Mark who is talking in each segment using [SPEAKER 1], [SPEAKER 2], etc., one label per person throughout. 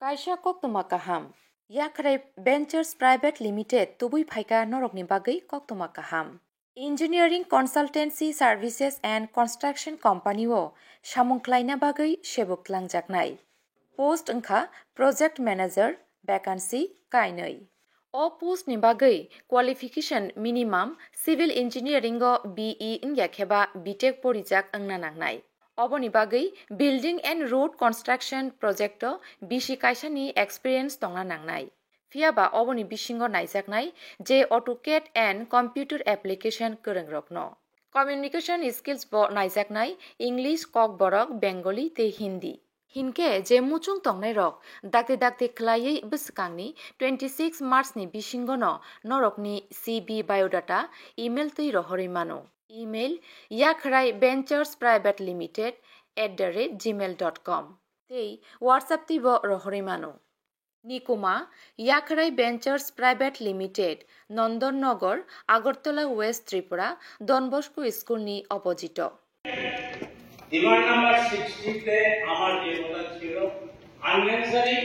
[SPEAKER 1] Kaisa koktoma kaham. Yakrai Ventures Private Limited tubui phaika norokni bagui koktoma kaham. Engineering Consultancy Services and Construction Company o samungklaina bagui sebuklanjaknai. Post engkha Project Manager vacancy kainui. O post ni bagui qualification minimum Civil Engineering o BE ingya kheba BTech porijak angna nangnai. Oboni bagui Building and Road Construction Project o bisi kaisani experience tongna nangnai. Fiaba oboni bisingo naijaknai je AutoCAD and Computer Application korongrokno. Communication skills bo naijaknai English kok borok Bengali te Hindi. Hinke je muchung tongnai rok dakte khlaiui bwsakangni 26 March ni bisingo no norokni CV biodata email tui rohorui mano. Email yakhrai@ventures-private-limited@gmail.com tei WhatsApp tui bo rohorui mano. Nikoma Yakhrai Ventures Private Limited Nandonnagar Agartala West Tripura Don Bosco School ni opposite.
[SPEAKER 2] Demand number 60 তে আমার যে কথা ছিল unnecessary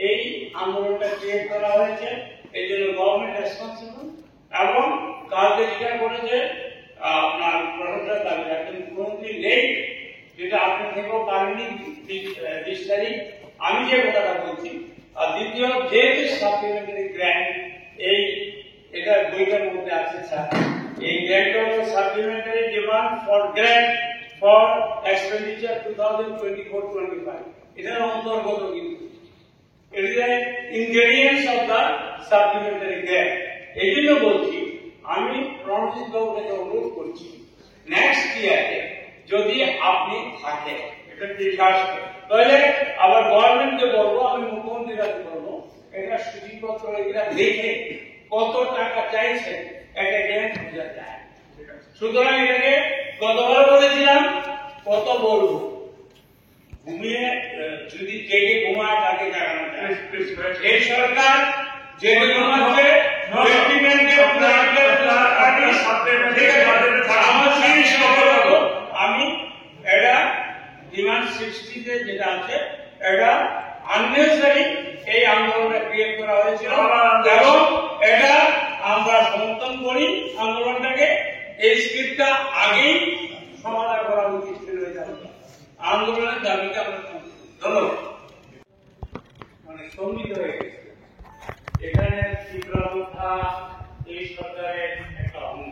[SPEAKER 2] এই আন্দোলনটা create করা হয়েছে এই জন্য গভর্নমেন্ট রেসপন্সিবল এবং কাজে যেটা করেছে আপনার প্রফেসর দাবি রাখেন কোনটি নেই যেটা আপনি থেকেও পারেননি 20 তারিখ আমি যে কথাটা বলছি আর দ্বিতীয় যেহেতু সাপ্লিমেন্টারি গ্র্যান্ট এই এটা বইটার মধ্যে আছে স্যার এই গ্র্যান্ট হলো supplementary demand for grant for expenditure 2024-25 এটার অন্তর্গত কিন্তু it is an ingredients of the supplementary grant এই জন্য বলছি আমি প্রণজিৎ বাবুকে অনুরোধ করছি নেক্সট ইয়ারে যদি আপনি থাকে এটা ঠিক আছে তাহলে আবার গভর্নমেন্টকে বলবো আমি মুখ্যমন্ত্রীর কাছে বলবো এটা সূচিপত্র এগুলা দেখে কত টাকা চাইছে একটা গ্র্যান্ট বোঝা যায় সুতরাং এটাকে কতবার বলেছিলাম কত বলবো ঘুমিয়ে যদি জেগে ঘুমায় তাকে জাগানো যায় এই সরকার যে ঘুমাচ্ছে আমি এটা ডিমান্ড 60 তে যেটা আছে এটা আননেসেসারি এই আন্দোলনটা ক্রিয়েট করা হয়েছিল এবং এটা আমরা সমর্থন করি আন্দোলনটাকে এই স্ক্রিপ্টটা আগেই সমাধান করা উচিত ছিল আন্দোলনের দাবিকে আমরা ধন্যবাদ মানে সম্মিলিত হয়ে গেছে এখানে শিক্ষা এই সরকারের একটা অঙ্গ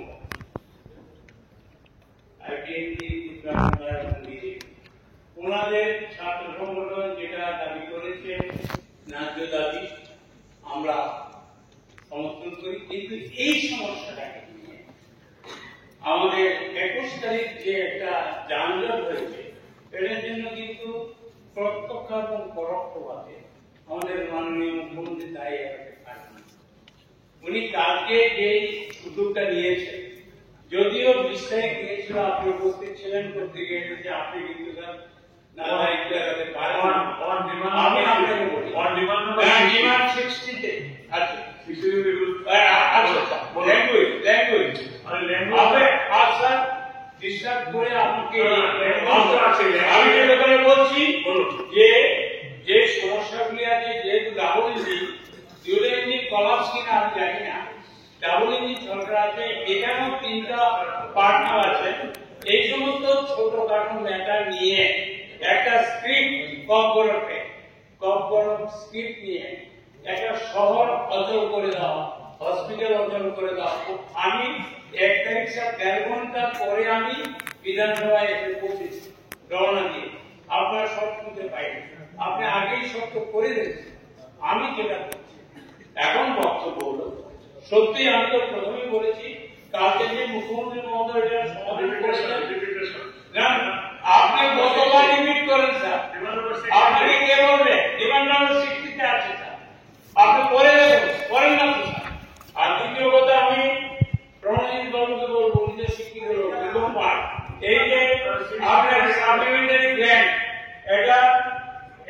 [SPEAKER 2] ওনাদের ছাত্র সংগঠন যেটা দাবি করেছে ন্যায্য দাবি আমরা সমর্থন করি কিন্তু এই সমস্যাটাকে আমাদের 21 তারিখ যে একটা যানজট হয়েছে এটার জন্য কিন্তু প্রত্যক্ষ এবং পরোক্ষভাবে আমাদের মাননীয় মুখ্যমন্ত্রী দায়ী উনি কালকে যে উদ্যোগটা নিয়েছেন যদিও 20 তারিখ নিয়েছিল আপনি উপস্থিত ছিলেন করতে গিয়ে যে আপনি কিন্তু স্যার না দায়িত্ব দেখাতে পারেন আমি আপনাকে বলি ডিমান্ড 60 তে আচ্ছা ল্যাঙ্গুয়েজ আচ্ছা ডিসকাস করে আপনাকে আমি যে ব্যাপারে বলছি যে যে সমস্যাগুলি আছে যেহেতু ডাবল ইঞ্জিন দুটো ইঞ্জিন কলাপস কিনা আমি জানি না ডাবল ইঞ্জিন সরকার আছে এখানেও 3টা পার্টনার আছে এই সমস্ত ছোটখাটো ম্যাটার নিয়ে একটা স্ক্রিপ্ট কর্পোরেট স্ক্রিপ্ট নিয়ে একটা শহর অচল করে দেওয়া হসপিটাল অচল করে দেওয়া আমি 1 তারিখ 1.5 ঘন্টা পরে আমি বিধানসভায় এসে পৌঁছেছি রওনা দিয়ে আপনারা সব শুনতে পাইনি আপনি আগেই সব করে দিয়েছেন আমি যেটা করছি এখন বক্তব্য হলো সত্যি আমি তো প্রথমেই বলেছি কালকে যে মুখ্যমন্ত্রী মহোদয় এটা সমাধান করেছেন না আপনি কতবার রিপিট করেন স্যার আপনি কে বলবেন ডিমান্ড নাম্বার 60 তে আছে স্যার আপনি করে করেন না তো স্যার আর দ্বিতীয় কথা আমি প্রণজিৎ বাবুকে বলবো নিজের শিক্ষিত লোক প্রথম পার্ট এই যে আপনার সাপ্লিমেন্টারি গ্র্যান্ট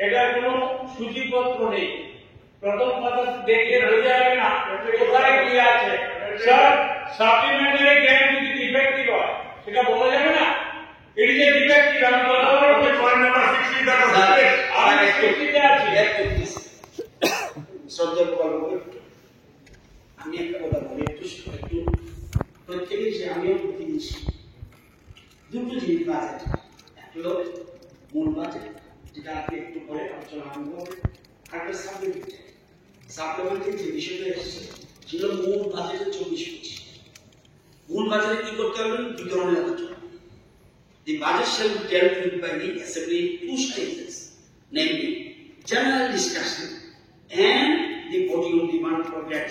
[SPEAKER 2] এটা কোনো সূচিপত্র নেই প্রথম কথা দেখে বোঝা যাবে না কোথায় কি আছে স্যার সাপ্লিমেন্টারি গ্র্যান্ট যদি ডিফেক্টিভ হয় সেটা বলা যাবে না ইট ইজ এ ডিফেক্টিভ আমি কথা বলবো পয়েন্ট নাম্বার 60 দেখো আমি 60 তে আছি
[SPEAKER 3] শ্রদ্ধা প্রকল্প একটু আমি একটা কথা বলি একটু প্রত্যেকে যে আমিও দিচ্ছি দুটো জিনিস বাজেট এক হলো মূল বাজেট যেটা আপনি একটু পরে আলোচনা করবো আর একটা সাপ্লিমেন্টারি যে বিষয়টা এসেছে ছিল মূল বাজেটের 24-25 মূল বাজেটে কি করতে হবে দুই ধরনের আলোচনা The budget shall be dealt with by the Assembly in 2 stages, namely general discussion and the voting on demand project.